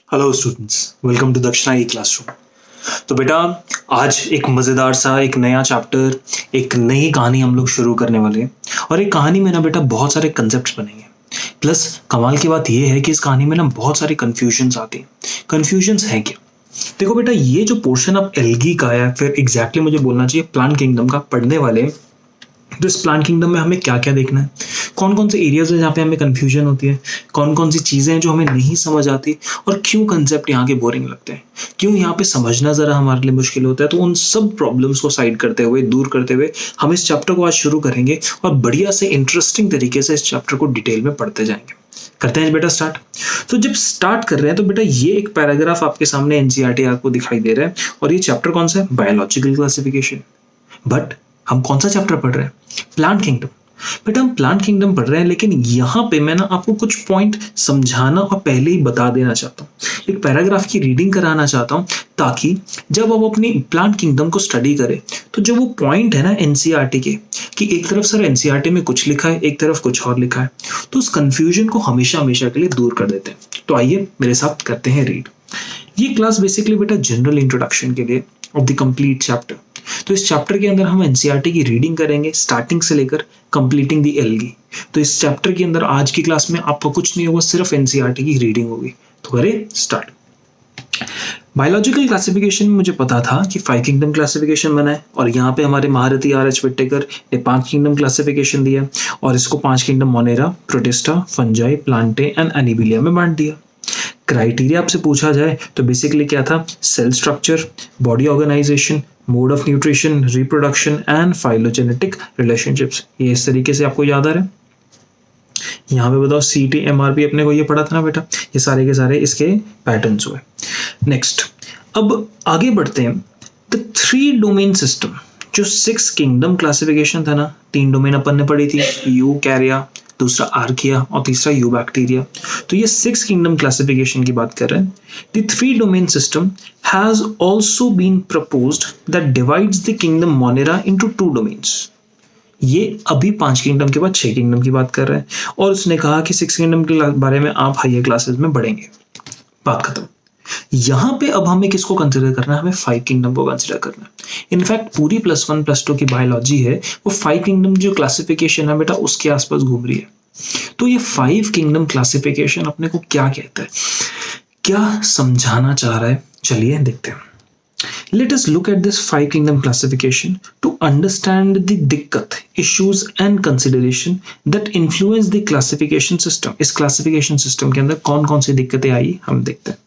Hello students, welcome to दक्षिणा ई classroom. तो बेटा, आज एक मज़ेदार सा एक नया चैप्टर, एक नई कहानी हम लोग शुरू करने वाले हैं। और एक कहानी में ना बेटा बहुत सारे कंसेप्ट्स बनेंगे। प्लस कमाल की बात ये है कि इस कहानी में ना बहुत सारे कन्फ्यूजन्स आते हैं। कन्फ्यूजन्स हैं क्या? देखो बेटा, ये जो पोर्शन आप एल्गी का या फिर एग्जैक्टली मुझे बोलना चाहिए प्लांट किंगडम का पढ़ने वाले हैं, तो इस प्लांट किंगडम में हमें क्या क्या देखना है, कौन कौन से एरियाज है जहाँ पे हमें कंफ्यूजन होती है, कौन कौन सी चीज़ें हैं जो हमें नहीं समझ आती, और क्यों कंसेप्ट यहाँ के बोरिंग लगते हैं, क्यों यहाँ पे समझना ज़रा हमारे लिए मुश्किल होता है। तो उन सब प्रॉब्लम्स को साइड करते हुए, दूर करते हुए, हम इस चैप्टर को आज शुरू करेंगे और बढ़िया से इंटरेस्टिंग तरीके से इस चैप्टर को डिटेल में पढ़ते जाएंगे। करते हैं बेटा स्टार्ट। तो जब स्टार्ट कर रहे हैं तो बेटा ये एक पैराग्राफ आपके सामने एनसीईआरटी आपको दिखाई दे रहा है, और ये चैप्टर कौन सा है? Biological classification. बट हम कौन सा चैप्टर पढ़ रहे हैं? Plant kingdom. बेटा हम प्लांट किंगडम पढ़ रहे हैं, लेकिन यहाँ पे मैं ना आपको कुछ पॉइंट समझाना और पहले ही बता देना चाहता हूँ, एक पैराग्राफ की रीडिंग कराना चाहता हूँ, ताकि जब आप अपनी प्लांट किंगडम को स्टडी करें तो जो वो पॉइंट है ना एनसीईआरटी के, कि एक तरफ सर एनसीईआरटी में कुछ लिखा है, एक तरफ कुछ और लिखा है, तो उस कंफ्यूजन को हमेशा हमेशा के लिए दूर कर देते हैं। तो आइए मेरे साथ करते हैं रीड। ये क्लास बेसिकली बेटा जनरल इंट्रोडक्शन के लिए ऑफ द कंप्लीट चैप्टर। तो इस चैप्टर के अंदर हम एनसीईआरटी की रीडिंग करेंगे स्टार्टिंग से लेकर कंप्लीटिंग द एल्गी। तो इस चैप्टर के अंदर आज की क्लास में आपको कुछ नहीं होगा, सिर्फ एनसीईआरटी की रीडिंग होगी। तो करें स्टार्ट। बायोलॉजिकल क्लासिफिकेशन में मुझे पता था कि 5 किंगडम क्लासिफिकेशन बना है, और यहाँ पे हमारे महारथी आर.एच. विट्टेकर ने 5 किंगडम क्लासिफिकेशन दिया, और इसको 5 kingdom monera, protista, fungi, plantae and animalia में बांट दिया। क्राइटेरिया आपसे पूछा जाए तो बेसिकली क्या था? Cell structure, body organisation, mode of nutrition, reproduction and phylogenetic relationships. ये इस तरीके से आपको याद आ रहा है। यहाँ पे बताओ CT-MRP अपने को ये पढ़ा था ना बेटा, ये सारे के सारे इसके पैटर्न्स हुए। नेक्स्ट, अब आगे बढ़ते हैं। द 3 डोमेन सिस्टम, जो 6 किंगडम क्लासिफिकेशन था ना, 3 डोमेन अपन ने पढ़ी थी, यूकैरिया, दूसरा आर्किया और तीसरा यूबैक्टीरिया। तो ये 6 किंगडम क्लासिफिकेशन की बात कर रहे हैं। The 3 domain system has also been proposed that divides the kingdom Monera into 2 domains. ये अभी 5 किंगडम के बाद 6 किंगडम की बात कर रहे हैं, और उसने कहा कि 6 किंगडम के बारे में आप हायर क्लासेस में पढ़ेंगे। बात खत्म। यहाँ पे अब हमें किसको कंसिडर करना है? हमें 5 किंगडम को कंसिडर करना है। इनफैक्ट पूरी +1 +2 की बायोलॉजी है वो 5 किंगडम जो क्लासिफिकेशन है बेटा उसके आसपास घूम रही है। तो ये 5 किंगडम क्लासिफिकेशन अपने को क्या कहता है, क्या समझाना चाह रहा है? चलिए देखते हैं। Let us look at this 5 kingdom classification to understand the दिक्कत, issues and consideration that influence the classification system। इस classification system के अंदर कौन कौन सी दिक्कतें आई हम देखते हैं।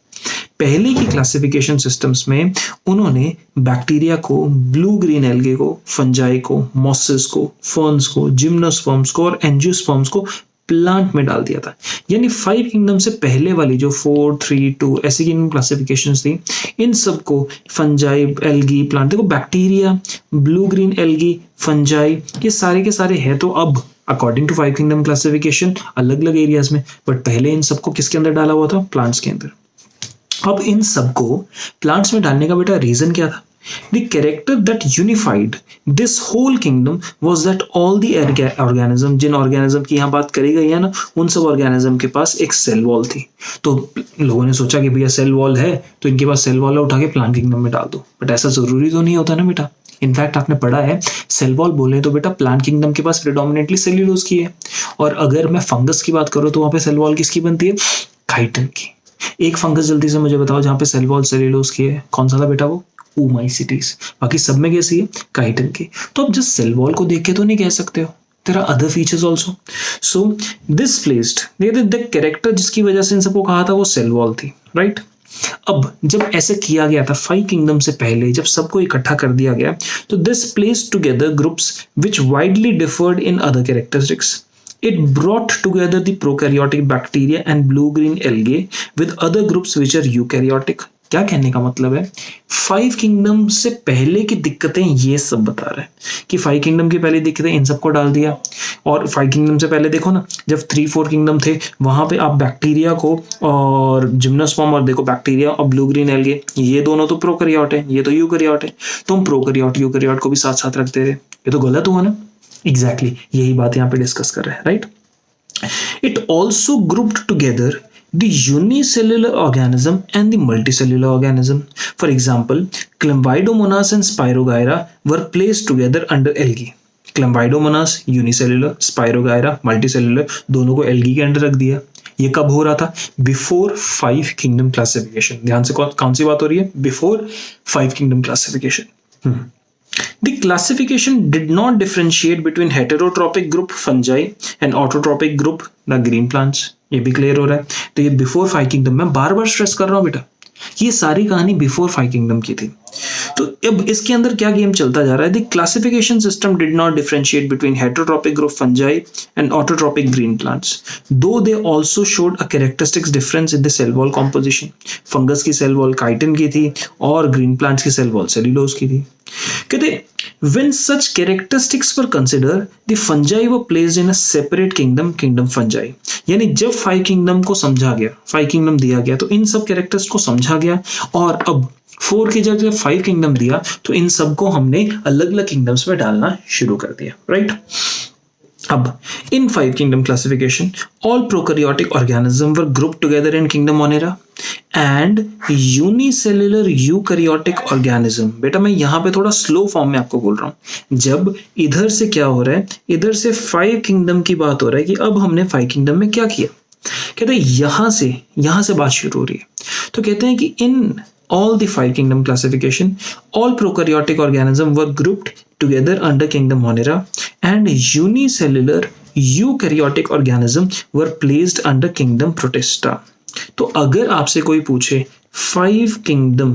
पहले की क्लासिफिकेशन सिस्टम्स में उन्होंने बैक्टीरिया को, ब्लू ग्रीन एल्गे को, फंजाई को, मॉसेस को, फर्न्स को, जिम्नोस्पर्म्स को और एंजियोस्पर्म्स को प्लांट में डाल दिया था। यानी 5 किंगडम से पहले वाली जो 4, 3, 2 ऐसी किंगडम क्लासिफिकेशंस थी, इन सबको फंजाई, एल्गी, प्लांट, देखो bacteria, blue green algae, fungi, ये सारे के सारे हैं तो अब अकॉर्डिंग टू 5 किंगडम क्लासिफिकेशन अलग अलग एरियाज में, बट पहले इन सबको किसके अंदर डाला हुआ था? प्लांट्स के अंदर। अब इन सबको प्लांट्स में डालने का बेटा रीजन क्या था? The character that unified this whole kingdom was that all the organism, जिन ऑर्गेनिज्म की यहाँ बात करी गई है ना, उन सब ऑर्गेनिज्म के पास एक सेल वॉल थी। तो लोगों ने सोचा कि भैया सेल वॉल है तो इनके पास सेल वॉल है, उठा के प्लांट किंगडम में डाल दो। बट ऐसा जरूरी तो नहीं होता ना बेटा। इनफैक्ट आपने पढ़ा है सेल वॉल बोले तो बेटा प्लांट किंगडम के पास प्रेडोमिनेटली सेल्यूलोज की है, और अगर मैं फंगस की बात करूँ तो वहाँ पे सेल वॉल किसकी बनती है? काइटिन की। एक फंगस जल्दी से मुझे बताओ जहाँ पे सेल वॉल सेल्यूलोज की है, कौन सा था बेटा? वो ओमाइसिटीज। बाकी सब में कैसी है? काइटिन की। तो अब जस्ट सेल वॉल को देख के तो नहीं कह सकते हो, there are other features also. So this placed the character जिसकी वजह से इन सबको कहा था वो सेल वॉल थी, राइट? अब जब ऐसे किया गया था 5 किंगडम से पहले, जब सबको इकट्ठा कर दिया गया, तो this placed together groups which widely deferred in other characteristics. It brought together the prokaryotic bacteria and blue-green algae with other groups which are eukaryotic। क्या कहने का मतलब है? 5 किंगडम से पहले की दिक्कतें ये सब बता रहे हैं कि 5 किंगडम की पहली दिक्कतें इन सबको डाल दिया। और 5 किंगडम से पहले देखो ना, जब 3-4 किंगडम थे वहां पे आप बैक्टीरिया को और जिम्नोस्पर्म, और देखो बैक्टीरिया और ब्लू ग्रीन एल्गे, ये दोनों तो प्रोकैरियोट है, ये तो यूकैरियोट है, तो हम प्रोकैरियोट यूकैरियोट को भी साथ साथ रखते रहे। ये तो गलत हुआ ना। एग्जैक्टली यही बात यहाँ पे डिस्कस कर रहे हैं, right? It also grouped together the unicellular organism and the multicellular organism. For example, Chlamydomonas and Spirogyra were placed together under algae. Chlamydomonas unicellular, spirogyra multicellular, दोनों को एल्गी के अंडर रख दिया. ये कब हो रहा था? Before 5 kingdom classification. ध्यान से कौन सी बात हो रही है? Before 5 kingdom classification. The classification did not differentiate between heterotropic group fungi and autotropic group the green plants. ये भी क्लियर हो रहा है. तो ये बिफोर 5 किंगडम, मैं बार बार स्ट्रेस कर रहा हूं बेटा, ये सारी कहानी बिफोर 5 किंगडम की थी. तो अब इसके अंदर क्या गेम चलता जा रहा है? The classification system did not differentiate between heterotrophic group fungi and autotrophic green plants, though they also showed a characteristics difference in the cell wall composition. Fungus की सेल वॉल काइटिन की थी और green plants की cell wall cellulose की थी. कहते when such characteristics were considered, the fungi were placed in a separate kingdom, kingdom fungi. यानी जब 5 किंगडम को समझा गया, 5 किंगडम दिया गया, तो इन सब कैरेक्टर्स को समझा गया और अब 4 की जगह 5 किंगडम दिया तो इन सबको हमने अलग अलग किंगडम्स में डालना शुरू कर दिया. राइट. अब in 5 kingdom classification, all prokaryotic organisms were grouped together in kingdom Monera and unicellular eukaryotic organism. बेटा मैं यहाँ पे थोड़ा स्लो फॉर्म में आपको बोल रहा हूँ. जब इधर से क्या हो रहा है, इधर से 5 किंगडम की बात हो रहा है कि अब हमने 5 किंगडम में क्या किया. कहते हैं यहाँ से बात शुरू हो रही है. तो कहते हैं कि in all the 5 kingdom classification, all prokaryotic organisms were grouped together under kingdom Monera and unicellular eukaryotic organisms were placed under kingdom Protista. तो अगर आपसे कोई पूछे 5 किंगडम,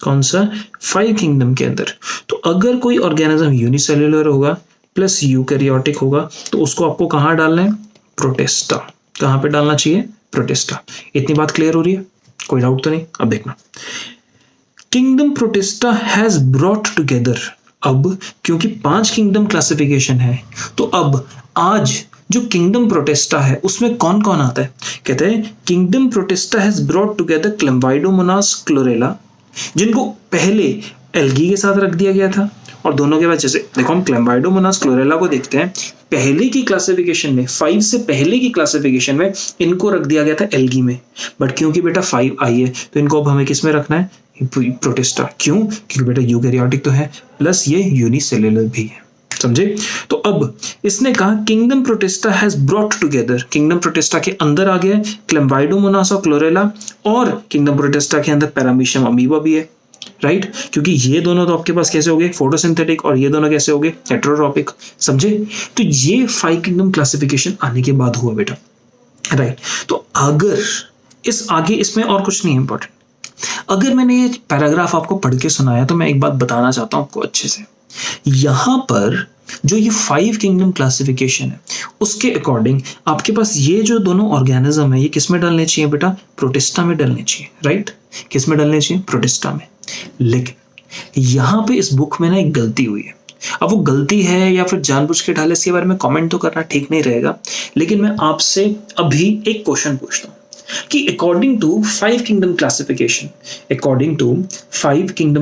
कौन सा 5 किंगडम के अंदर, तो अगर कोई ऑर्गेनिज्म यूनिसेल्युलर होगा प्लस यूकैरियोटिक होगा तो उसको आपको कहाँ डालना है? प्रोटेस्टा. कहाँ पे डालना चाहिए? प्रोटेस्टा. इतनी बात क्लियर हो रही है? कोई डाउट तो नहीं? अब देखना, kingdom protista has brought together. अब क्योंकि 5 किंगडम क्लासिफिकेशन है तो अब आज जो किंगडम प्रोटेस्टा है उसमें कौन कौन आता है? कहते हैं kingdom protista has brought together chlamydomonas chlorella, जिनको पहले एल्गी के साथ रख दिया गया था, और दोनों के बाद जैसे देखो हम क्लैम्बाइडोमोनास क्लोरेला को देखते हैं, पहले की क्लासिफिकेशन में 5 से पहले की क्लासिफिकेशन में इनको रख दिया गया था एल्गी में, बट क्योंकि बेटा 5 आई है तो इनको अब हमें किस में रखना है? प्रोटेस्टा. क्यों? क्योंकि बेटा यूकैरियोटिक तो है प्लस ये यूनिसेल्युलर भी है. समझे? तो अब इसने कहा kingdom protista has brought together, kingdom Protista के अंदर आ गया क्लैम्बाइडोमोनास और क्लोरेला, और किंगडम प्रोटेस्टा के अंदर पैरामीशियम अमीबा भी है. राइट. क्योंकि ये दोनों तो आपके पास कैसे हो गए? फोटोसिंथेटिक, और ये दोनों कैसे हो गए? हेटेरोट्रोपिक. समझे? तो ये 5 किंगडम क्लासिफिकेशन आने के बाद हुआ बेटा. राइट. तो अगर इस आगे इसमें और कुछ नहीं है इंपॉर्टेंट. अगर मैंने ये पैराग्राफ आपको पढ़ के सुनाया तो मैं एक बात बताना चाहता हूं आपको अच्छे से. यहां पर जो ये 5 किंगडम क्लासिफिकेशन है उसके अकॉर्डिंग आपके पास ये जो दोनों ऑर्गेनिज्म है ये किस में डालने चाहिए बेटा? प्रोटिस्टा में डालने चाहिए. राइट. किस में डालने चाहिए? प्रोटिस्टा में. लेकिन यहां पे इस बुक में ना एक गलती हुई है. अब वो गलती है या फिर जानबूझ के डाले, इसके बारे में कमेंट तो करना ठीक नहीं रहेगा, लेकिन मैं आपसे अभी एक क्वेश्चन पूछता हूं कि according to 5 kingdom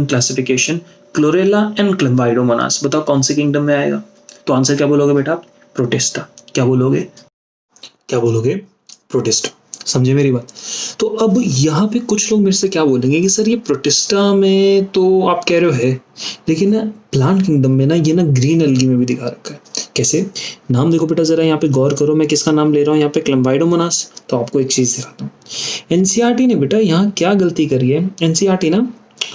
classification, chlorella and chlamydomonas, बताओ कौन से किंगडम में आएगा? तो आंसर क्या बोलोगे बेटा? प्रोटिस्टा. क्या बोलोगे? प्रोटिस्टा. समझे मेरी बात? तो अब यहाँ पे कुछ लोग मेरे से क्या बोलेंगे कि सर ये प्रोटिस्टा में तो आप कह रहे हो है, लेकिन ना प्लांट किंगडम में ना ये ना ग्रीन एल्गी में भी दिखा रखा है. कैसे? नाम देखो बेटा जरा, यहाँ पे गौर करो, मैं किसका नाम ले रहा हूँ यहाँ पे? क्लैम्बाइडोमोनास. तो आपको एक चीज दिखाता हूँ. एनसीईआरटी ने बेटा यहाँ क्या गलती करी है? एनसीईआरटी ना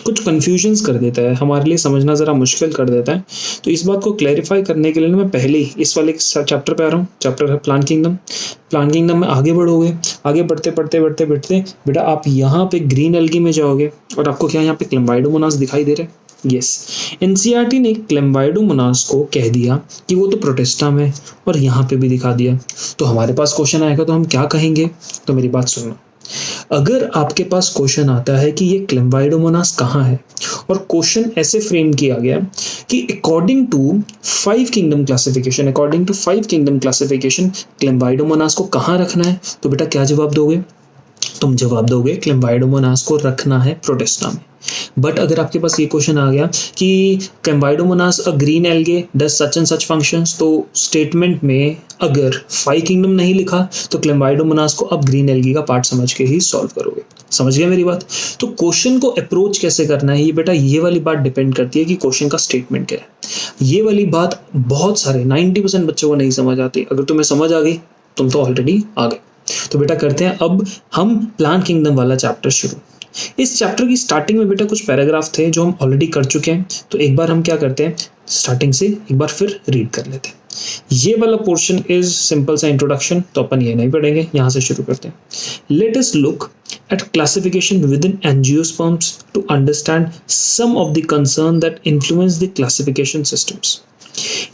कुछ कंफ्यूजन्स कर देता है, हमारे लिए समझना ज़रा मुश्किल कर देता है. तो इस बात को क्लैरिफाई करने के लिए मैं पहले ही इस वाले चैप्टर पे आ रहा हूँ. चैप्टर है प्लांट किंगडम में आगे बढ़ोगे, आगे बढ़ते बेटा आप यहाँ पे ग्रीन एल्गी में जाओगे और आपको क्या यहाँ पे क्लैम्बाइडोमोनास दिखाई दे रहे हैं? यस. एनसीईआरटी ने क्लैम्बाइडोमोनास को कह दिया कि वो तो प्रोटिस्टा में, और यहाँ पे भी दिखा दिया. तो हमारे पास क्वेश्चन आएगा तो हम क्या कहेंगे? तो मेरी बात सुनो. अगर आपके पास क्वेश्चन आता है कि ये क्लैम्बाइडोमोनास कहाँ है, और क्वेश्चन ऐसे फ्रेम किया गया कि अकॉर्डिंग टू 5 किंगडम क्लासिफिकेशन क्लैम्बाइडोमोनास को कहाँ रखना है, तो बेटा क्या जवाब दोगे? तुम जवाब दोगे क्लैम्बाइडोमोनास को रखना है प्रोटिस्टा में. बट अगर आपके पास ये क्वेश्चन आ गया कि chlamydomonas a green algae does such and such functions, तो स्टेटमेंट में अगर 5 किंगडम नहीं लिखा तो क्लेम्बाइडोमोनास को आप ग्रीन एल्गी का पार्ट समझ के ही सॉल्व करोगे। समझ गया मेरी बात? तो क्वेश्चन को अप्रोच कैसे करना है ये बेटा, ये वाली बात डिपेंड करती है कि क्वेश्चन का स्टेटमेंट क्या है। ये वाली बात बहुत सारे 90% बच्चों को नहीं समझ आती। अगर तुम्हें समझ आ गई तुम तो ऑलरेडी आ गए। तो बेटा करते हैं अब हम प्लांट किंगडम वाला चैप्टर शुरू। इस चैप्टर की स्टार्टिंग में बेटा कुछ पैराग्राफ थे जो हम ऑलरेडी कर चुके हैं, तो एक बार हम क्या करते हैं स्टार्टिंग से एक बार फिर रीड कर लेते हैं। ये वाला पोर्शन इज सिंपल सा इंट्रोडक्शन, तो अपन ये नहीं पढ़ेंगे, यहाँ से शुरू करते हैं। Let us look at classification within angiosperms to understand some of the concern that influence the classification systems.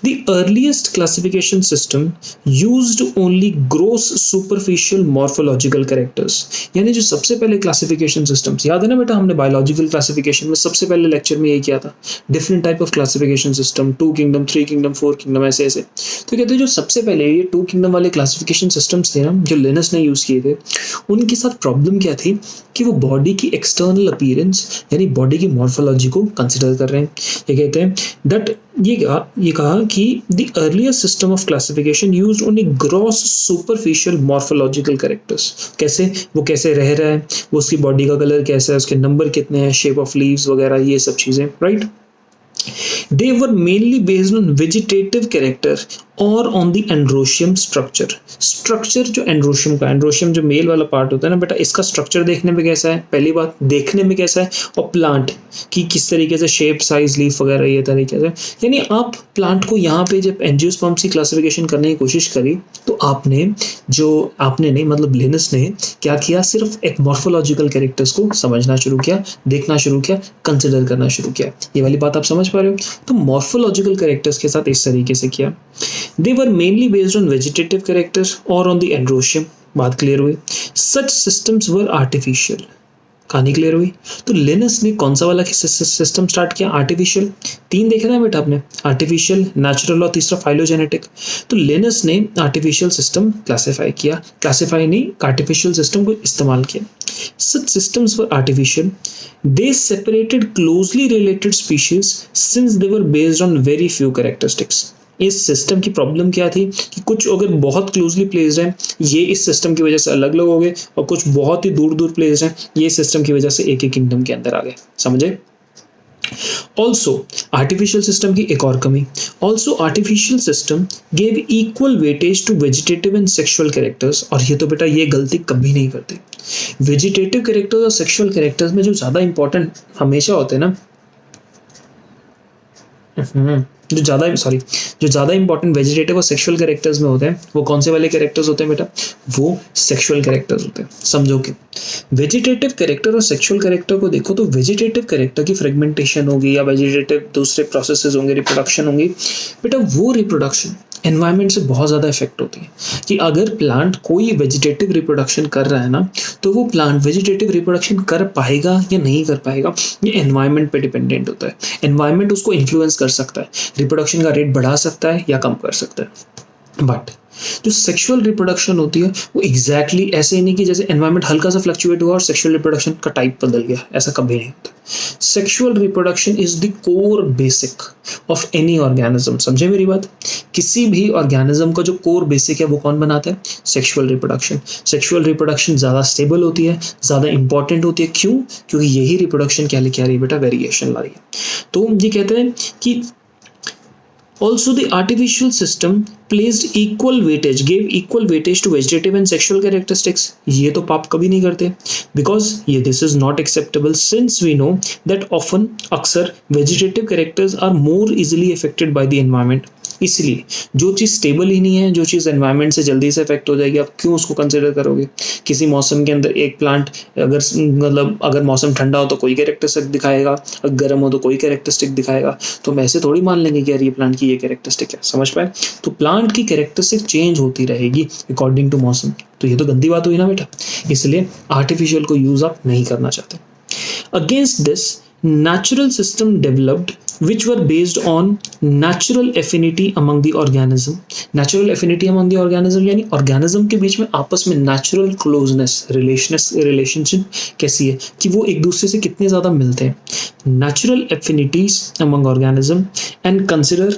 The earliest classification system used only gross superficial morphological characters. यानी जो सबसे पहले क्लासिफिकेशन सिस्टम्स, याद है ना बेटा हमने बायोलॉजिकल क्लासिफिकेशन में सबसे पहले लेक्चर में ये किया था, different type of classification system, 2 kingdom, 3 kingdom, 4 kingdom, ऐसे ऐसे। तो कहते हैं जो सबसे पहले ये 2 किंगडम वाले क्लासिफिकेशन सिस्टम्स थे ना जो लिनस ने यूज किए थे, उनके साथ प्रॉब्लम क्या थी कि वो बॉडी की एक्सटर्नल अपीयरेंस यानी बॉडी की मॉर्फोलॉजी को कंसिडर कर रहे हैं। ये कहते हैं दैट ये कहा कि the earliest system of classification used only gross superficial morphological characters. कैसे वो कैसे रह रहा है, वो उसकी बॉडी का कलर कैसा है, उसके नंबर कितने हैं, शेप ऑफ लीव्स वगैरह, ये सब चीजें, right. They were mainly based on vegetative character और on the androecium structure. Structure जो androecium का, androecium जो मेल वाला पार्ट होता है ना बेटा, इसका स्ट्रक्चर देखने में कैसा है, पहली बात देखने में कैसा है, और प्लांट की किस तरीके से शेप, साइज, लीफ वगैरह ये तरीके से। यानी आप प्लांट को यहाँ पे जब एंजियोस्पर्म्स की क्लासिफिकेशन करने की कोशिश करी तो आपने नहीं मतलब लिनस ने क्या किया, सिर्फ एक मॉर्फोलॉजिकल कैरेक्टर्स को समझना शुरू किया, देखना शुरू किया, कंसिडर करना शुरू किया। ये वाली बात आप समझ पा रहे हो? तो मॉर्फोलॉजिकल कैरेक्टर्स के साथ इस तरीके से किया। They were mainly based on vegetative characters or on the androecium। बात क्लियर हुई? Such systems were artificial। कहानी क्लियर हुई? तो लिनस ने कौन सा वाला सिस्टम स्टार्ट किया? आर्टिफिशियल। 3 देखे ना बेटा आपने, आर्टिफिशियल, नेचुरल और तीसरा फाइलोजेनेटिक। तो लिनस ने आर्टिफिशियल सिस्टम क्लासिफाई नहीं, आर्टिफिशियल सिस्टम को इस्तेमाल किया। Such systems were artificial। They separated closely related species since they were based on very few characteristics। इस सिस्टम की प्रॉब्लम क्या थी कि कुछ अगर बहुत क्लोजली प्लेस्ड हैं ये इस सिस्टम की वजह से अलग अलग हो गए, और कुछ बहुत ही दूर दूर प्लेस्ड हैं ये सिस्टम की वजह से एक ही किंगडम के अंदर आ गए। समझे? ऑल्सो आर्टिफिशियल सिस्टम की एक और कमी, also artificial system gave equal weightage to vegetative and sexual characters. और ये तो बेटा ये गलती कभी नहीं करते। वेजिटेटिव कैरेक्टर्स और सेक्सुअल कैरेक्टर्स में जो ज़्यादा इंपॉर्टेंट हमेशा होते हैं ना, जो ज़्यादा इंपॉर्टेंट वेजिटेटिव और सेक्सुअल कैरेक्टर्स में होते हैं वो कौन से वाले कैरेक्टर्स होते हैं बेटा? वो सेक्सुअल कैरेक्टर्स होते हैं। समझो कि वेजिटेटिव कैरेक्टर और सेक्सुअल कैरेक्टर को देखो तो वेजिटेटिव कैरेक्टर की फ्रेगमेंटेशन होगी या वेजिटेटिव दूसरे प्रोसेसेस होंगे, रिप्रोडक्शन होंगी बेटा, वो रिप्रोडक्शन एनवायरनमेंट से बहुत ज़्यादा इफेक्ट होती है। कि अगर प्लांट कोई वेजिटेटिव रिप्रोडक्शन कर रहा है ना तो वो प्लांट वेजिटेटिव रिप्रोडक्शन कर पाएगा या नहीं कर पाएगा ये एनवायरनमेंट पे डिपेंडेंट होता है। एनवायरनमेंट उसको इन्फ्लुएंस कर सकता है, रिप्रोडक्शन का रेट बढ़ा सकता है या कम कर सकता है। बट जो सेक्सुअल रिप्रोडक्शन होती है वो एग्जैक्टली ऐसे ही नहीं कि जैसे एनवायरनमेंट हल्का सा फ्लक्चुएट हुआ और सेक्सुअल रिप्रोडक्शन का टाइप बदल गया, ऐसा कभी नहीं होता। Sexual reproduction is the core basic of any organism. समझे मेरी बात? किसी भी ऑर्गेनिज्म का जो कोर बेसिक है वो कौन बनाता है? Sexual reproduction. सेक्सुअल रिप्रोडक्शन ज़्यादा स्टेबल होती है, ज़्यादा इंपॉर्टेंट होती है। क्यों? क्योंकि यही रिप्रोडक्शन क्या लेके आ रही है बेटा? वेरिएशन ला रही है। तो ये कहते हैं कि also the artificial system placed gave equal weightage to vegetative and sexual characteristics। ये तो पाप कभी नहीं करते, because this is not acceptable since we know that अक्सर vegetative characters are more easily affected by the environment। इसलिए जो चीज़ stable ही नहीं है, जो चीज़ एनवायरनमेंट से जल्दी से इफेक्ट हो जाएगी, आप क्यों उसको कंसिडर करोगे? किसी मौसम के अंदर एक प्लांट अगर मौसम ठंडा हो तो कोई कैरेक्टरिस्टिक दिखाएगा, अगर गर्म हो तो कोई कैरेक्टरिस्टिक दिखाएगा। तो हम ऐसे थोड़ी मान लेंगे कि यार ये प्लांट की ये कैरेक्टरिस्टिक है। समझ पाए? तो प्लांट की कैरेक्टरिस्टिक चेंज होती रहेगी अकॉर्डिंग टू मौसम। तो ये तो गंदी बात हुई ना बेटा, इसलिए आर्टिफिशियल को यूज आप नहीं करना चाहते। Against this natural system developed which were based on natural affinity among the organism. Natural affinity among the organism यानी organism के बीच में आपस में natural closeness relationship कैसी है कि वो एक दूसरे से कितने ज़्यादा मिलते हैं. Natural affinities among organism and consider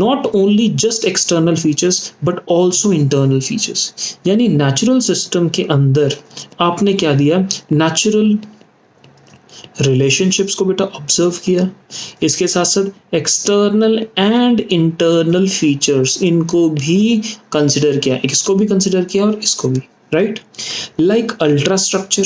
not only just external features but also internal features. यानी natural system के अंदर आपने क्या दिया, natural रिलेशनशिप्स को बेटा ऑब्जर्व किया, इसके साथ साथ एक्सटर्नल एंड इंटरनल फीचर्स इनको भी कंसिडर किया, इसको भी कंसिडर किया और इसको भी, right. Like ultra structure,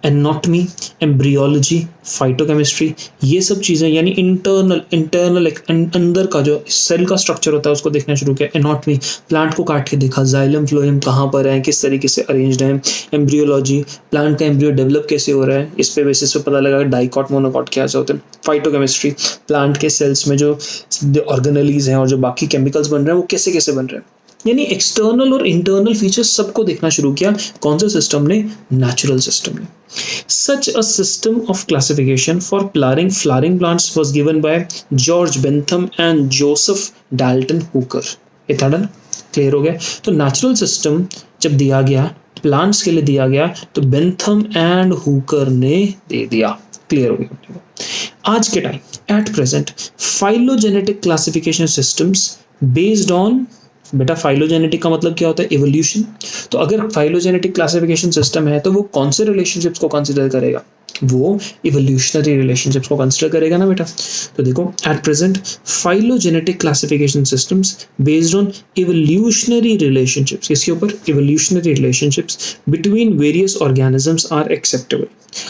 anatomy, embryology, phytochemistry, ये सब चीज़ें यानी इंटरनल अंदर का जो सेल का स्ट्रक्चर होता है उसको देखना शुरू किया. एनाटॉमी, प्लांट को काट के देखा, जाइलम फ्लोएम कहाँ पर है, किस तरीके से अरेंज्ड है. एम्ब्रियोलॉजी, प्लांट का एम्ब्रियो डेवलप कैसे हो रहा है, इस पे बेसिस पे पता लगा डाइकॉट मोनोकॉट क्या होते हैं. फाइटोकेमिस्ट्री, प्लांट के सेल्स में जो ऑर्गेनेलीज हैं और जो बाकी केमिकल्स बन रहे हैं वो कैसे कैसे बन रहे हैं. यानी एक्सटर्नल और इंटरनल फीचर्स सबको देखना शुरू किया. कौन से सिस्टम ने, नेचुरल सिस्टम ने. Such a system of classification for flowering plants was given by George Bentham and Joseph Dalton Hooker. इतना डन क्लियर हो गया. तो नेचुरल सिस्टम जब दिया गया, प्लांट्स के लिए दिया गया, तो बेंथम एंड हुकर ने दे दिया. क्लियर हो गया. आज के time eight present phylogenetic classification systems based on, बेटा फाइलोजेनेटिक का मतलब क्या होता है, एवोल्यूशन. तो अगर फाइलोजेनेटिक क्लासिफिकेशन सिस्टम है तो वो कौन से रिलेशनशिप्स को कंसीडर करेगा, वो इवोल्यूशनरी रिलेशनशिप्स को कंसीडर करेगा ना बेटा. तो देखो at present phylogenetic classification systems based on evolutionary relationships, इसके ऊपर evolutionary relationships between various organisms are acceptable.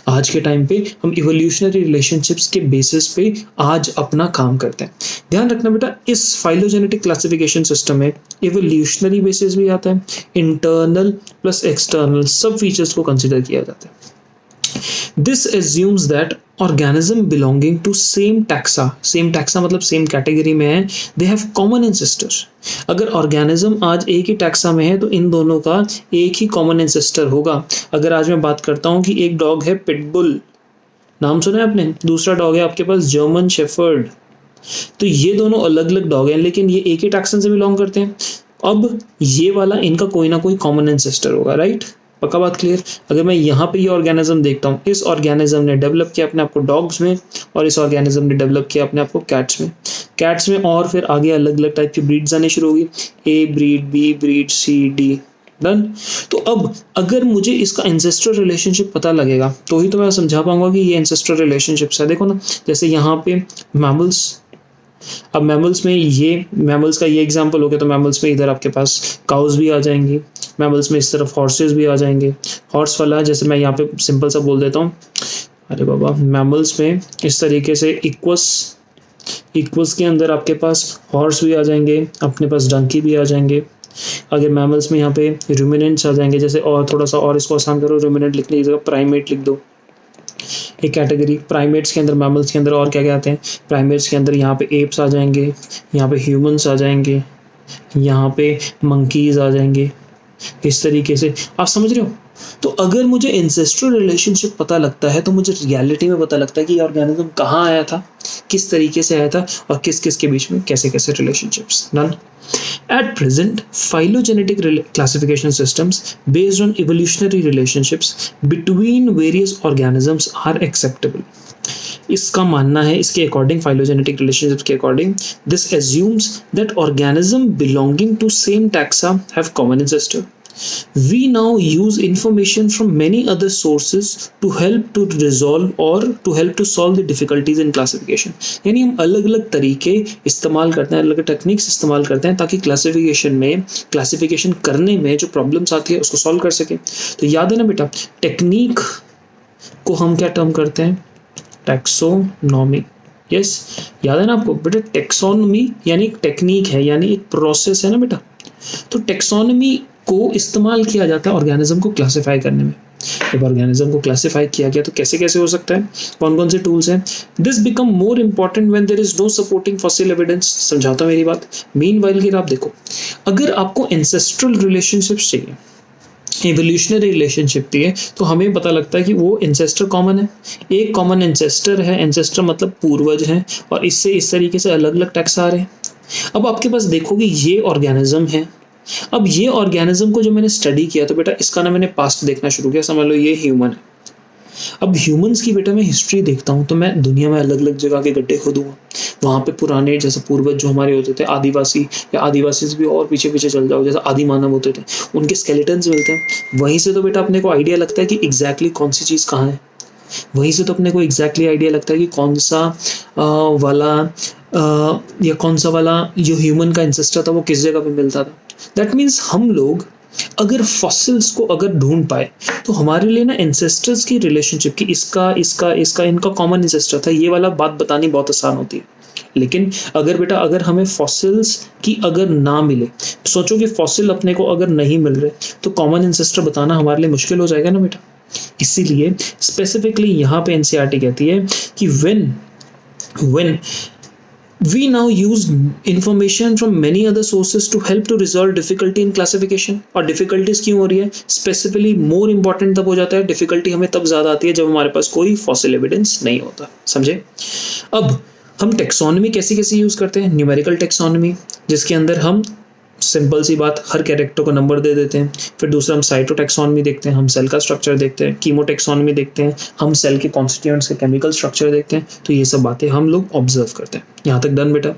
आज के टाइम पे हम इवोल्यूशनरी रिलेशनशिप्स के बेसिस पे आज अपना काम करते हैं. ध्यान रखना बेटा, इस फाइलोजेनेटिक क्लासिफिकेशन सिस्टम में इवोल्यूशनरी बेसिस भी आता है, इंटरनल प्लस एक्सटर्नल सब फीचर्स को कंसिडर किया जाता है. This assumes that organism belonging to same taxa मतलब same category में है, they have common ancestor. अगर organism आज एक ही taxa में है तो इन दोनों का एक ही common ancestor होगा. अगर आज मैं बात करता हूँ कि एक डॉग है पिटबुल, नाम सुना है आपने, दूसरा डॉग है आपके पास जर्मन शेफर्ड, तो ये दोनों अलग अलग डॉग हैं लेकिन ये एक ही टैक्सन से बिलोंग करते हैं. अब ये वाला इनका कोई ना कोई कॉमन एंसेस्टर होगा, राइट. पक्का बात क्लियर. अगर मैं यहाँ पे ये ऑर्गेनिज्म देखता हूँ, इस ऑर्गेनिज्म ने डेवलप किया अपने आप को डॉग्स में और इस ऑर्गेनिज्म ने डेवलप किया अपने आप को कैट्स में और फिर आगे अलग अलग टाइप की ब्रीड्स आने शुरू होगी, ए ब्रीड, बी ब्रीड, सी, डी, डन. तो अब अगर मुझे इसका एंसेस्ट्रल रिलेशनशिप पता लगेगा तो ही तो मैं समझा पाऊंगा कि ये एंसेस्ट्रल रिलेशनशिप्स है. देखो ना, जैसे यहाँ पे मैमल्स, अब मैमल्स में ये मैमल्स का ये एग्जांपल हो गया, तो मैमल्स में इधर आपके पास काउज भी आ जाएंगी, मैमल्स में इस तरफ हॉर्सेस भी आ जाएंगे. हॉर्स वाला जैसे मैं यहाँ पे सिंपल सा बोल देता हूँ, अरे बाबा, मैमल्स में इस तरीके से इक्वस के अंदर आपके पास हॉर्स भी आ जाएंगे, अपने पास डंकी भी आ जाएंगे. अगर मैमल्स में यहाँ पे रूमिनेंट्स आ जाएंगे, जैसे और थोड़ा सा और इसको आसान करो, रूमिनेंट लिखने की जगह प्राइमेट लिख दो. एक कैटेगरी प्राइमेट्स के अंदर, मैमल्स के अंदर और क्या क्या आते हैं, प्राइमेट्स के अंदर यहाँ पे एप्स आ जाएंगे, यहाँ पे ह्यूमंस आ जाएंगे, यहाँ पे मंकीज आ जाएंगे. इस तरीके से आप समझ रहे हो. तो अगर मुझे एंसेस्ट्रल रिलेशनशिप पता लगता है तो मुझे रियलिटी में पता लगता है कि ये ऑर्गेनिज्म कहाँ आया था, किस तरीके से आया था और किस किस के बीच में कैसे कैसे relationships. Done. At present, phylogenetic classification systems based on evolutionary relationships between various organisms are acceptable. इसका मानना है, इसके अकॉर्डिंग, phylogenetic relationships के according, this assumes that organism belonging to same taxa have common ancestor. We now use information from many other sources to help to resolve or to help to solve the difficulties in classification. यानी हम अलग अलग तरीके इस्तेमाल करते हैं, अलग अलग टेक्निक्स इस्तेमाल करते हैं ताकि क्लासिफिकेशन करने में जो प्रॉब्लम्स आती है उसको सॉल्व कर सकें. तो याद है ना बेटा, टेक्निक को हम क्या टर्म करते हैं, टैक्सोनॉमी. यस, याद है ना आपको बेटा, टैक्सोनॉमी यानी एक टेक्निक है, यानी एक प्रोसेस है ना बेटा. तो टैक्सोनॉमी को इस्तेमाल किया जाता है ऑर्गेनिज्म को क्लासिफाई करने में. जब ऑर्गेनिज्म को क्लासिफाई किया गया तो कैसे कैसे हो सकता है, कौन कौन से टूल्स हैं. This become more important when there is no supporting fossil evidence. समझाता हूं मेरी बात. मीनवाइल कि आप देखो, अगर आपको एंसेस्ट्रल रिलेशनशिप्स चाहिए, एवोल्यूशनरी रिलेशनशिप थी है, तो हमें पता लगता है कि वो एंसेस्टर कॉमन है, एक कॉमन एंसेस्टर है, एंसेस्टर मतलब पूर्वज है, और इससे इस तरीके से अलग अलग टैक्स आ रहे हैं। अब आपके पास देखोगे ये ऑर्गेनिज्म है, अब ये ऑर्गेनिज्म को जो मैंने स्टडी किया तो बेटा इसका ना मैंने पास्ट देखना शुरू किया, समझ लो ये ह्यूमन है। अब ह्यूमंस की बेटा मैं हिस्ट्री देखता हूँ तो मैं दुनिया में अलग अलग जगह के गड्ढे खोदूंगा, वहाँ पे पुराने जैसे पूर्वज जो हमारे होते थे आदिवासी, या आदिवासी से भी और पीछे पीछे चल जाओ जैसे आदि मानव होते थे, उनके स्केलेटन्स मिलते हैं, वहीं से तो बेटा अपने को आइडिया लगता है कि एग्जैक्टली कौन सी चीज़ कहाँ है, वहीं से तो अपने को एग्जैक्टली आइडिया लगता है कि कौन सा या कौन सा वाला जो ह्यूमन का इंसेस्टर था वो किस जगह पे मिलता था। दैट मीन्स हम लोग अगर फॉसिल्स को अगर ढूंढ पाए तो हमारे लिए ना एंसेस्टर्स की रिलेशनशिप की इसका इनका कॉमन इंसेस्टर था, ये वाला बात बतानी बहुत आसान होती है। लेकिन अगर बेटा अगर हमें फॉसिल्स की अगर ना मिले, सोचो कि फॉसिल अपने को अगर नहीं मिल रहे तो कॉमन इंसेस्टर बताना हमारे लिए मुश्किल हो जाएगा ना बेटा। इसीलिए स्पेसिफिकली यहाँ पे एनसीईआरटी कहती है कि when we now use information from many other sources to help to resolve difficulty in classification। और difficulties क्यों हो रही है, स्पेसिफिकली मोर इंपॉर्टेंट तब हो जाता है, डिफिकल्टी हमें तब ज़्यादा आती है जब हमारे पास कोई फॉसिल एविडेंस नहीं होता, समझे। अब हम टेक्सोनॉमी कैसी कैसी यूज़ करते हैं, न्यूमेरिकल टेक्सोनॉमी जिसके अंदर हम सिंपल सी बात हर कैरेक्टर को नंबर दे देते हैं, फिर दूसरा हम साइटोटैक्सोनॉमी देखते हैं, हम सेल का स्ट्रक्चर देखते हैं, कीमोटैक्सोनॉमी देखते हैं, हम सेल के कॉन्स्टिट्यूएंट्स के केमिकल स्ट्रक्चर देखते हैं, तो ये सब बातें हम लोग ऑब्जर्व करते हैं। यहाँ तक डन बेटा,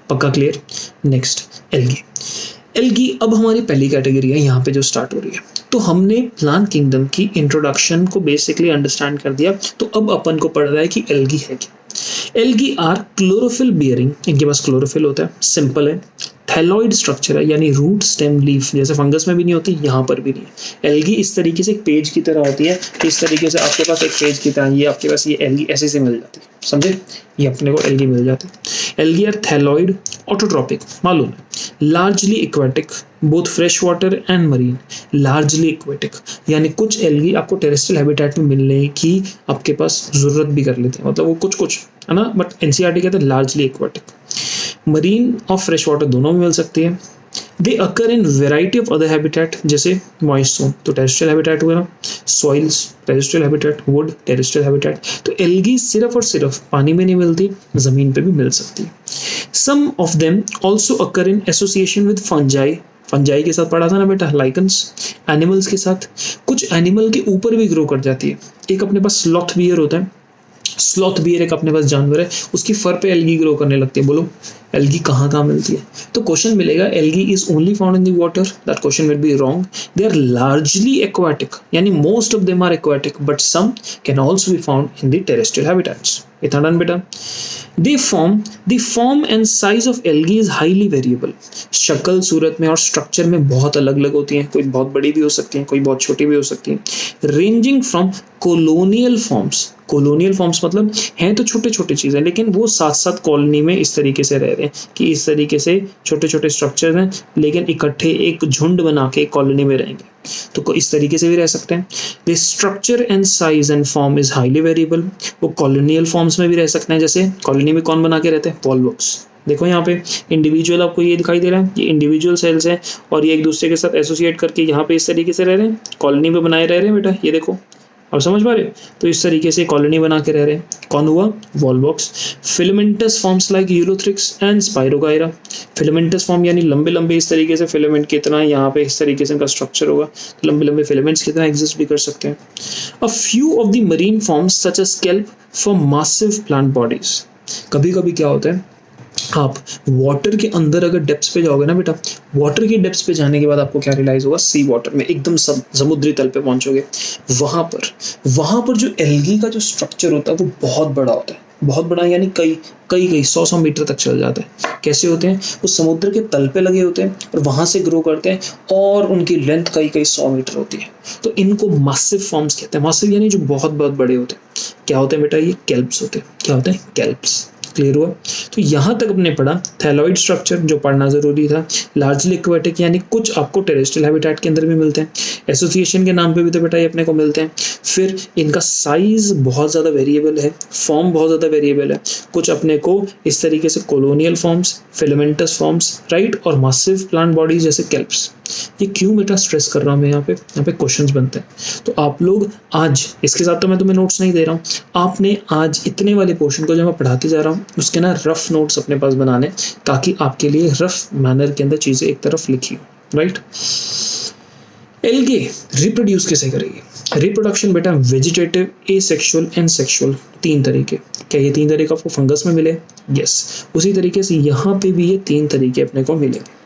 पक्का क्लियर। नेक्स्ट एल्गी अब हमारी पहली कैटेगरी है यहाँ पे जो स्टार्ट हो रही है। तो हमने प्लांट किंगडम की इंट्रोडक्शन को बेसिकली अंडरस्टैंड कर दिया, तो अब अपन को पढ़ रहा है कि एल्गी है क्या। एल्गी आर क्लोरोफिल बियरिंग, इनके पास क्लोरोफिल होता है, सिंपल है, थैलॉइड स्ट्रक्चर है यानी रूट स्टेम लीफ, जैसे फंगस में भी नहीं होती यहाँ पर भी नहीं है। एल्गी इस तरीके से एक पेज की तरह होती है, इस तरीके से आपके पास एक पेज की तरह ये आपके पास ये एल्गी ऐसे से मिल जाती है, समझे, ये अपने को एल्गी मिल जाती है। एल्गी आर थैलॉइड ऑटोट्रॉपिक, मालूम है, largely aquatic, both fresh water and marine, largely aquatic यानी कुछ एल्गी आपको टेरेस्ट्रियल हैबिटेट में मिलने की आपके पास जरूरत भी कर लेते हैं, मतलब वो कुछ है ना, बट एनसीईआरटी कहते हैं लार्जली एक्वेटिक। मरीन और फ्रेश वाटर दोनों में मिल सकती है। They occur in variety of other habitat, जैसे मॉइस्ट जोन तो टेरेस्ट्रियल हैबिटेट हुआ ना, soils terrestrial habitat, wood terrestrial habitat. तो एल्गी सिर्फ और सिर्फ पानी में नहीं मिलती, जमीन पे भी मिल सकती है। Some of them also occur in association with fungi, fungi के साथ पढ़ा था ना बेटा, लाइकन्स, एनिमल्स के साथ, कुछ एनिमल के ऊपर भी ग्रो कर जाती है। एक अपने पास स्लॉथ बियर होता है, स्लॉथ बियर एक अपने पास जानवर है, उसकी फर पे एल्गी ग्रो करने लगती है। बोलो एल्गी कहाँ कहाँ मिलती है, तो क्वेश्चन मिलेगा algae is only found in the water, that question will be wrong. They are largely aquatic यानी most of them are aquatic, but some can also be found in the terrestrial habitats. इतना done बेटा। The form and size of algae is highly variable। शक्ल सूरत में और structure में बहुत अलग अलग होती हैं, कोई बहुत बड़ी भी हो सकती हैं, कोई बहुत छोटी भी हो सकती हैं। रेंजिंग फ्रॉम कॉलोनियल फॉर्म्स मतलब हैं तो छोटे छोटे चीज़ें, लेकिन वो साथ साथ कॉलोनी में इस तरीके से रह रहे हैं कि इस तरीके से छोटे छोटे स्ट्रक्चर हैं, लेकिन इकट्ठे एक झुंड बना के कॉलोनी में रहेंगे, तो इस तरीके से भी रह सकते हैं। The structure and size and form is highly variable, वो कॉलोनियल फॉर्म्स में भी रह सकते हैं, जैसे कॉलोनी में कौन बना के रहते हैं, वॉलवॉक्स। देखो यहाँ पे इंडिविजुअल आपको ये दिखाई दे रहा है, ये इंडिविजुअल सेल्स हैं और ये एक दूसरे के साथ एसोसिएट करके यहाँ पे इस तरीके से रह रहे हैं, कॉलोनी में बनाए रह रहे हैं बेटा, ये देखो अब समझ पा रहे हो, तो इस तरीके से कॉलोनी बना के रह रहे हैं। कौन हुआ, volvox. Filamentous forms like ulothrix and spirogyra, filamentous form यानी लंबे लंबे इस तरीके से फिलामेंट की तरह यहाँ पे इस तरीके से इनका स्ट्रक्चर होगा, लंबे लंबे फिलामेंट्स की तरह एग्जिस्ट भी कर सकते हैं। A few of the marine forms such as kelps for massive plant bodies. कभी कभी क्या होता है, आप वाटर के अंदर अगर डेप्थ्स पे जाओगे ना बेटा, वाटर की डेप्थ्स पे जाने के बाद आपको क्या रियलाइज होगा, सी वाटर में एकदम समुद्री तल पे पहुंचोगे, वहां पर जो एल्गी का जो स्ट्रक्चर होता है वो बहुत बड़ा होता है, बहुत बड़ा यानी कई 100 मीटर तक चल जाता है। कैसे होते हैं, वो समुद्र के तल पे लगे होते हैं और वहां से ग्रो करते हैं और उनकी लेंथ कई 100 मीटर होती है, तो इनको मासिव फॉर्म्स कहते हैं। मासिव यानी जो बहुत बड़े होते हैं। क्या होते हैं बेटा, ये कैल्प्स होते हैं। क्या होते हैं, कैल्प्स। क्लियर हुआ। तो यहाँ तक हमने पढ़ा थैलॉइड स्ट्रक्चर जो पढ़ना जरूरी था, लार्जली एक्वेटिक यानी कुछ आपको टेरेस्ट्रियल हैबिटेट के अंदर भी मिलते हैं, एसोसिएशन के नाम पे भी तो बेटा ये अपने को मिलते हैं। फिर इनका साइज बहुत ज़्यादा वेरिएबल है, फॉर्म बहुत ज़्यादा वेरिएबल है, कुछ अपने को इस तरीके से colonial forms, filamentous forms, right, और मासिव प्लांट बॉडीज जैसे कैल्प्स। ये क्यों बेटा स्ट्रेस कर रहा हूँ मैं यहाँ पे क्वेश्चंस बनते हैं। तो आप लोग आज इसके साथ तो मैं तुम्हें नोट्स नहीं दे रहा हूँ, आपने आज इतने वाले पोर्शन को जो मैं पढ़ाते जा रहा हूँ उसके ना रफ नोट्स अपने पास बनाने, ताकि आपके लिए रफ मैनर के अंदर चीज़ें एक तरफ लिखी हो, राइट। एल्गे रिप्रोड्यूस कैसे करेगी? रिप्रोडक्शन बेटा वेजिटेटिव, एसेक्सुअल एंड सेक्सुअल, 3 तरीके। क्या ये 3 तरीके आपको फंगस में मिले? यस। उसी तरीके से यहाँ पे भी ये 3 तरीके अपने को मिलेंगे।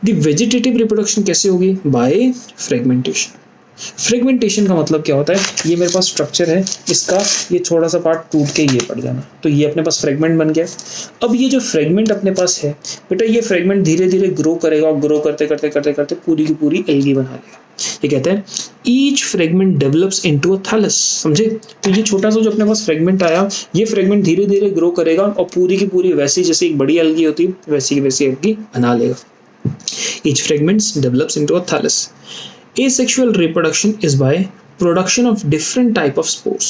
द वेजिटेटिव रिप्रोडक्शन कैसे होगी? By fragmentation. फ्रेगमेंटेशन का मतलब क्या होता है? ये मेरे पास स्ट्रक्चर है, इसका ये थोड़ा सा पार्ट टूट के ये पड़ जाना, तो ये अपने पास फ्रेगमेंट बन गया। अब ये जो फ्रेगमेंट अपने पास है बेटा, ये फ्रेगमेंट धीरे धीरे ग्रो करेगा और ग्रो करते करते करते करते पूरी की पूरी एल्गी बना लेगा। ये कहते हैं each fragment develops into a thallus. समझे? तो ये छोटा सा जो अपने पास फ्रेगमेंट आया, ये फ्रेगमेंट धीरे धीरे ग्रो करेगा और पूरी की पूरी वैसी जैसे एक बड़ी एल्गी होती है वैसी की वैसी एल्गी बना लेगा। Each fragment develops into a thallus. Asexual reproduction is by production of different type of spores.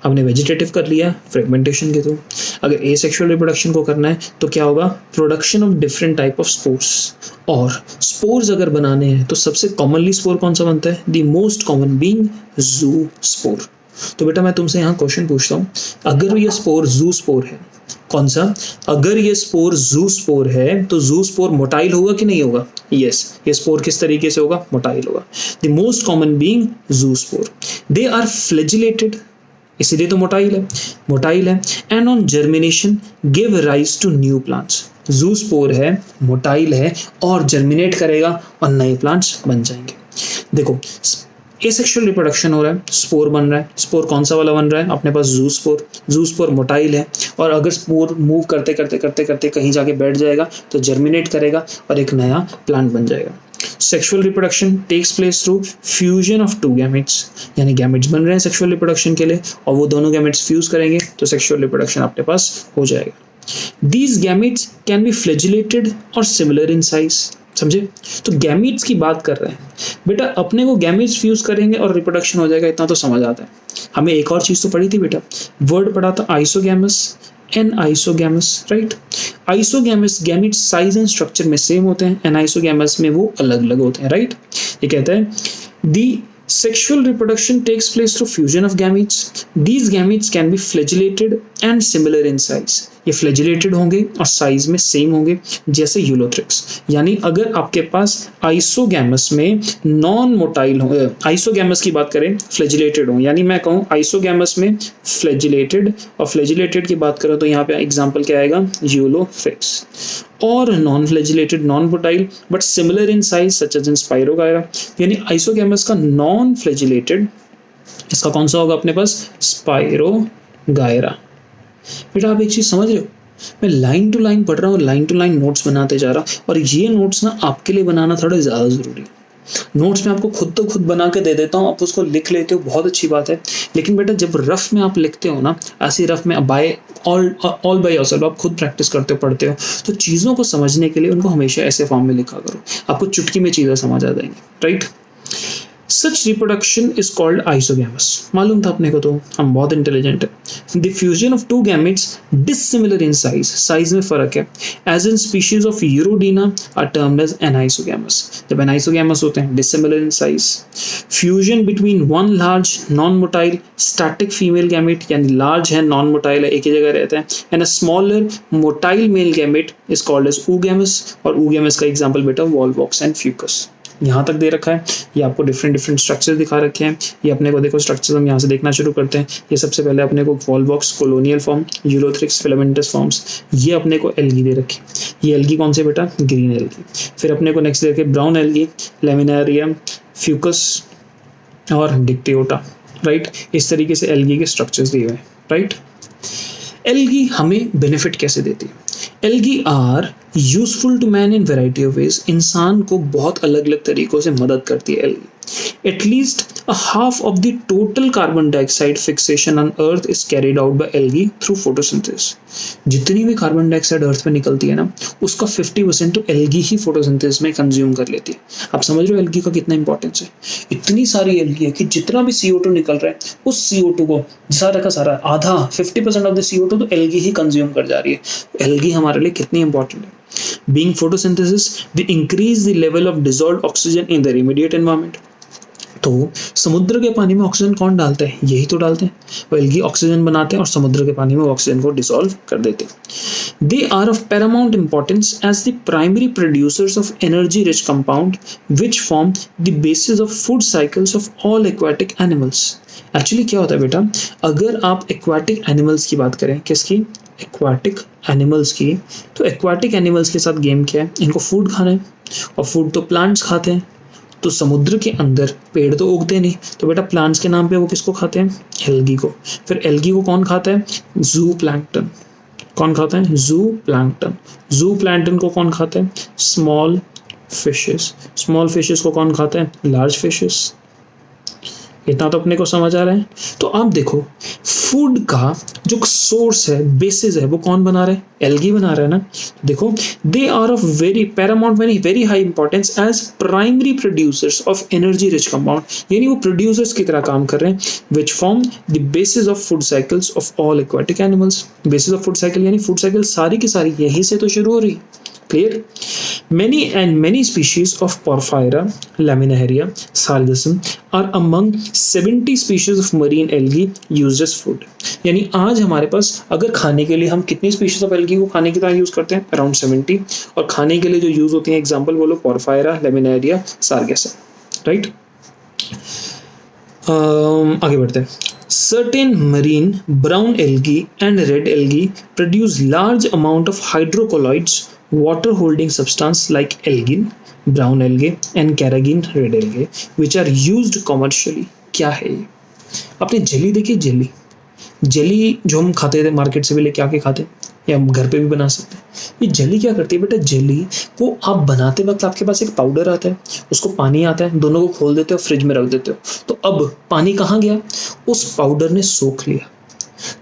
हमने वेजिटेटिव कर लिया फ्रेगमेंटेशन के थ्रू। अगर एसेक्सुअल रिप्रोडक्शन को करना है तो क्या होगा? Production of different type of spores. और स्पोर्स अगर बनाने हैं तो सबसे कॉमनली स्पोर कौन सा बनता है? द मोस्ट कॉमन बीइंग जू स्पोर। तो बेटा मैं तुमसे यहाँ क्वेश्चन पूछता हूँ, अगर ये स्पोर जू स्पोर है, कौन सा? अगर ये स्पोर जू स्पोर है तो जू स्पोर मोटाइल होगा कि नहीं होगा? यस। ये स्पोर किस तरीके से होगा? मोटाइल होगा। The most common being zoospore. They are flagellated, इसीलिए तो मोटाइल है। And on germination give rise to new plants. Zoospore है, मोटाइल है और जर्मिनेट करेगा और नए प्लांट्स बन जाएंगे। देखो एसेक्सुअल रिप्रोडक्शन हो रहा है, स्पोर बन रहा है। स्पोर कौन सा वाला बन रहा है? अपने पास जू स्पोर मोटाइल है, और अगर स्पोर मूव करते करते करते करते कहीं जाके बैठ जाएगा तो जर्मिनेट करेगा और एक नया प्लांट बन जाएगा। Sexual reproduction takes place through fusion of 2 gametes, यानी गैमेट्स बन रहे हैं सेक्सुअल रिप्रोडक्शन के लिए और वो दोनों गैमेट्स फ्यूज करेंगे तो सेक्सुअल रिप्रोडक्शन आपके पास हो जाएगा। These gametes can be flagellated और similar in size। समझे? तो गैमीट्स की बात कर रहे हैं बेटा, अपने को गैमीट्स फ्यूज करेंगे और रिप्रोडक्शन हो जाएगा, इतना तो समझ आता है। हमें एक और चीज तो पढ़ी थी बेटा, वर्ड पढ़ा था isogamous and isogamous, right. Isogamous gametes size and structure में सेम होते हैं, एंड आइसोगैमस में वो अलग अलग होते हैं, राइट। ये कहता है दी sexual reproduction takes place through fusion of gametes. These gametes can be flagellated and similar in size. ये फ्लैजिलेटेड होंगे और साइज में सेम होंगे जैसे यूलोथ्रिक्स। यानी अगर आपके पास आइसोगैमस में नॉन मोटाइल हो, आइसोगैमस की बात करें फ्लैजिलेटेड हो, यानी मैं कहूँ आइसोगैमस में फ्लैजिलेटेड और फ्लैजिलेटेड की बात करें तो यहाँ पे एग्जांपल क्या आएगा? यूलोथ्रिक्स। और non flagellated non motile but similar in size such as in Spirogyra, यानी आइसोगैमस का नॉन फ्लैजिलेटेड, इसका कौन सा होगा अपने पास? स्पाइरोगायरा। बेटा आप एक चीज समझ रहे हो, मैं लाइन टू लाइन पढ़ रहा हूँ, लाइन टू लाइन नोट्स बनाते जा रहा हूँ, और ये नोट्स ना आपके लिए बनाना थोड़ा ज़्यादा ज़रूरी है। नोट्स में आपको खुद बना के दे देता हूँ, आप उसको लिख लेते हो, बहुत अच्छी बात है। लेकिन बेटा जब रफ में आप लिखते हो ना, ऐसी रफ में बाय ऑल बाय योरसेल्फ आप खुद प्रैक्टिस करते हो, पढ़ते हो, तो चीज़ों को समझने के लिए उनको हमेशा ऐसे फॉर्म में लिखा करो, आपको चुटकी में चीज़ें समझ आ जाएंगी, right. Such reproduction is called isogamous। मालूम था अपने को, तो हम बहुत इंटेलिजेंट है। The fusion of 2 gametes dissimilar in size, size में फर्क है, as in species of Urodina are termed as anisogamous। जब anisogamous होते हैं dissimilar in size। Fusion between one large non-motile static female gamete, यानी large है non motile है, एक ही जगह रहते हैं, and a smaller motile male gamete is called as oogamous। और oogamous का एग्जाम्पल बेटा वॉलवॉक्स एंड फ्यूकस। यहाँ तक दे रखा है, ये आपको डिफरेंट स्ट्रक्चर दिखा रखे हैं। ये अपने को देखो स्ट्रक्चर हम यहाँ से देखना शुरू करते हैं। ये सबसे पहले अपने को Volvox colonial form, Ulothrix filamentous forms, ये अपने को एल्गी दे रखी। ये एल्गी कौन से बेटा? Green algae. फिर अपने को नेक्स्ट दे रखे ब्राउन एल्गी, लेमिनारियम, फ्यूकस और डिक्टियोटा, राइट। इस तरीके से एल्गी के स्ट्रक्चर्स दिए हुए हैं, राइट। एल्गी हमें बेनिफिट कैसे देती है? Algae are useful to man in variety of ways. इंसान को बहुत अलग अलग तरीकों से मदद करती है algae. At least a half of the total carbon dioxide fixation on earth is carried out by algae through photosynthesis। जितनी भी कार्बन डाइऑक्साइड अर्थ पे निकलती है ना, उसका 50% तो एल्गी ही फोटोसिंथेसिस में कंज्यूम कर लेती है। आप समझ रहे हो एल्गी का कितना इंपॉर्टेंस है? इतनी सारी एल्गी है कि जितना भी CO2 निकल रहा है, उस CO2 को सारा का सारा आधा 50% ऑफ द CO2 तो एल्गी ही कंज्यूम कर जा रही है। एल्गी हमारे लिए कितनी इंपॉर्टेंट है। Being photosynthesis, they increase the level of dissolved oxygen in their immediate environment. तो समुद्र के पानी में ऑक्सीजन कौन डालता है? यही तो डालते हैं। वो एल्गी ऑक्सीजन बनाते हैं और समुद्र के पानी में ऑक्सीजन को डिसॉल्व कर देते हैं। They are of paramount importance as the primary producers of energy rich compound which form the basis of food cycles of all aquatic animals. Actually क्या होता है बेटा, अगर आप एक्वाटिक एनिमल्स की बात करें, किसकी? एक्वाटिक एनिमल्स की, तो एक्वाटिक एनिमल्स के साथ गेम क्या है? इनको फूड खाना है और फूड तो प्लांट्स खाते हैं। तो समुद्र के अंदर पेड़ तो उगते नहीं, तो बेटा प्लांट्स के नाम पे वो किसको खाते हैं? एल्गी को। फिर एल्गी को कौन खाता है? जू प्लैंक्टन। कौन खाता है? जू प्लैंक्टन। जू प्लैंक्टन को कौन खाता है? Small fishes. स्मॉल फिशेस को कौन खाता है? Large fishes. इतना तो अपने को समझ आ रहा है। तो आप देखो, फूड का जो सोर्स है, बेसिस है, वो कौन बना रहा है? एल्गी बना रहा है ना। देखो, they are of very paramount very high importance as primary producers of energy rich compound, यानी वो प्रोड्यूसर्स की तरह काम कर रहे हैं, which form the basis of food cycles of all aquatic animals. Basis of food cycle यानी food cycle सारी की सारी यहीं से तो शुरू हो रही। Clear? Many species of Porphyra, Laminaria, Sargassum are among 70 species of marine algae used as food. यानी आज हमारे पास अगर खाने के लिए हम कितनी स्पीशीज ऑफ एल्गी को खाने की तरह यूज करते हैं? अराउंड 70। और खाने के लिए जो यूज होती हैं, एग्जाम्पल बोलो, पोरफायरा, लेमिनेरिया, सार्गेसम। राइट, आगे बढ़ते हैं। Certain marine brown algae and red algae produce large amount of hydrocolloids, water holding substance like algin, brown algae and carrageen, red algae, which are used commercially. क्या है ये? आपने jelly देखी? Jelly जो हम खाते थे, मार्केट से भी लेके आके खाते या हम घर पे भी बना सकते हैं। ये जेली क्या करती है बेटा? जेली को आप बनाते वक्त आपके पास एक पाउडर आता है, उसको पानी आता है, दोनों को खोल देते हो, फ्रिज में रख देते हो। तो अब पानी कहाँ गया? उस पाउडर ने सोख लिया।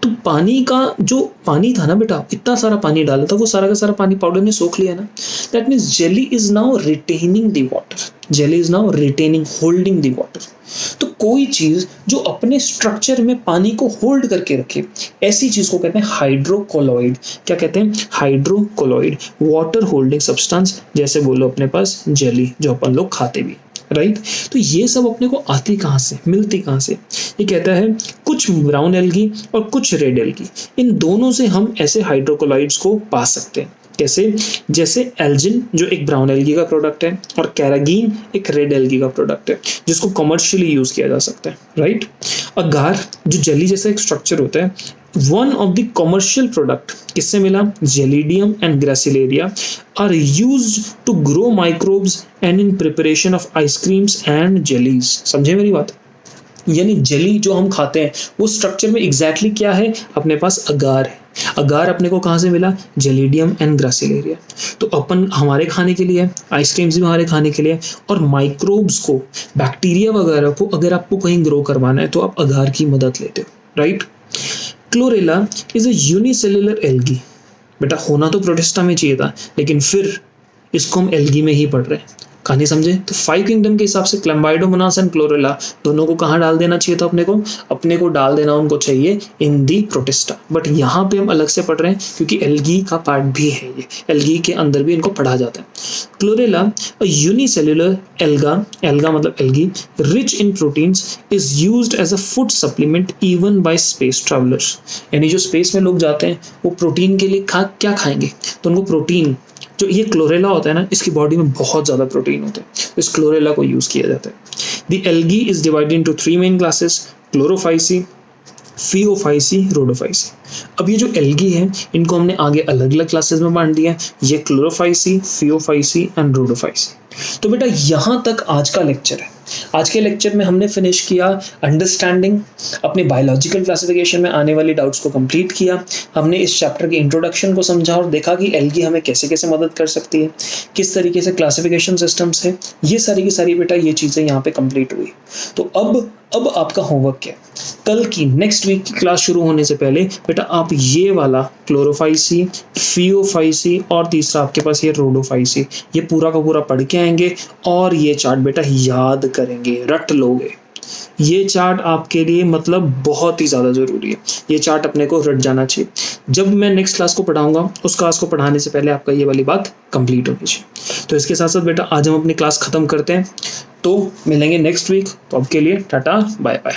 तो पानी का जो पानी था ना बेटा, इतना सारा पानी डाला था, वो सारा का सारा पानी पाउडर ने सोख लिया ना। That means jelly is now retaining the water. Jelly is now retaining, holding the water. तो कोई चीज जो अपने स्ट्रक्चर में पानी को होल्ड करके रखे, ऐसी चीज को कहते हैं हाइड्रोकोलॉइड। क्या कहते हैं? Hydrocolloid, water holding substance. जैसे बोलो अपने पास जेली, जो अपन लोग खाते भी। राइट, तो ये सब अपने को आती कहाँ से, मिलती कहाँ से? ये कहता है कुछ ब्राउन एल्गी और कुछ रेड एल्गी, इन दोनों से हम ऐसे हाइड्रोकोलॉइड्स को पा सकते हैं। कैसे? जैसे एल्जिन जो एक ब्राउन एल्गी का प्रोडक्ट है और कैरागीन एक रेड एल्गी का प्रोडक्ट है, जिसको कमर्शियली यूज किया जा सकता है। राइट, अगार जो जेली जैसा एक स्ट्रक्चर होता है, one of the commercial product किससे मिला? Gelidium and gracilaria are used to grow microbes and in preparation of ice creams and jellies. समझे मेरी बात? यानी जेली जो हम खाते हैं वो स्ट्रक्चर में एग्जैक्टली क्या है? अपने पास अगार है। अगार अपने को कहाँ से मिला? Gelidium and gracilaria. तो अपन हमारे खाने के लिए, आइसक्रीम्स भी हमारे खाने के लिए, और माइक्रोब्स को, बैक्टीरिया वगैरह को अगर आपको कहीं ग्रो करवाना है तो आप अगार की मदद लेते हो। Right, chlorella is a unicellular algae. बेटा होना तो प्रोटिस्टा में चाहिए था, लेकिन फिर इसको हम एल्गी में ही पढ़ रहे हैं। कहानी समझे? तो 5 किंगडम के हिसाब से क्लैम्बाइडोमोनास एंड क्लोरेला दोनों को कहाँ डाल देना चाहिए था? अपने को डाल देना उनको चाहिए इन दी प्रोटिस्टा। बट यहाँ पे हम अलग से पढ़ रहे हैं क्योंकि एल्गी का पार्ट भी है, ये एल्गी के अंदर भी इनको पढ़ा जाता है। Chlorella a unicellular alga, alga मतलब algae, rich in proteins, is used as a food supplement even by space travellers. यानी जो स्पेस में लोग जाते हैं वो प्रोटीन के लिए क्या खाएंगे? तो उनको प्रोटीन, जो ये क्लोरेला होता है ना, इसकी बॉडी में बहुत ज़्यादा प्रोटीन होते हैं, तो इस क्लोरेला को यूज़ किया जाता है। The algae is divided into 3 main classes, Chlorophyceae, Phaeophyceae, Rhodophyceae. अब ये जो एल्गी है इनको हमने आगे अलग अलग क्लासेस में बांट दिया है, ये क्लोरोफाइसी, फियोफाइसी एंड रोडोफाइसी। तो बेटा यहाँ तक आज का लेक्चर है। आज के लेक्चर में हमने फिनिश किया अंडरस्टैंडिंग, अपने बायोलॉजिकल क्लासिफिकेशन में आने वाली डाउट्स को कंप्लीट किया। हमने इस चैप्टर के इंट्रोडक्शन को समझा और देखा कि एल्गी हमें कैसे कैसे मदद कर सकती है, किस तरीके से क्लासिफिकेशन सिस्टम्स है, ये सारी की सारी बेटा ये चीज़ें यहाँ पे कंप्लीट हुई। तो अब आपका होमवर्क क्या है? कल की नेक्स्ट वीक की क्लास शुरू होने से पहले बेटा आप ये वाला क्लोरोफाइसी, फियोफाइसी और तीसरा आपके पास ये रोडोफाइसी, ये पूरा का पूरा पढ़ के आएंगे और ये चार्ट बेटा याद करेंगे, रट लोगे। ये चार्ट आपके लिए मतलब बहुत ही ज़्यादा ज़रूरी है। ये चार्ट अपने को रट जाना चाहिए। जब मैं नेक्स्ट क्लास को पढ़ाऊँगा, उस क्लास को पढ़ाने से पहले आपका ये वाली बात कंप्लीट होनी चाहिए। तो इसके साथ-साथ बेटा आज हम अपनी क्लास ख़त्म करते हैं। तो मिलेंगे नेक्स्ट वीक। तो अब के लिए टाटा, बाय-बाय।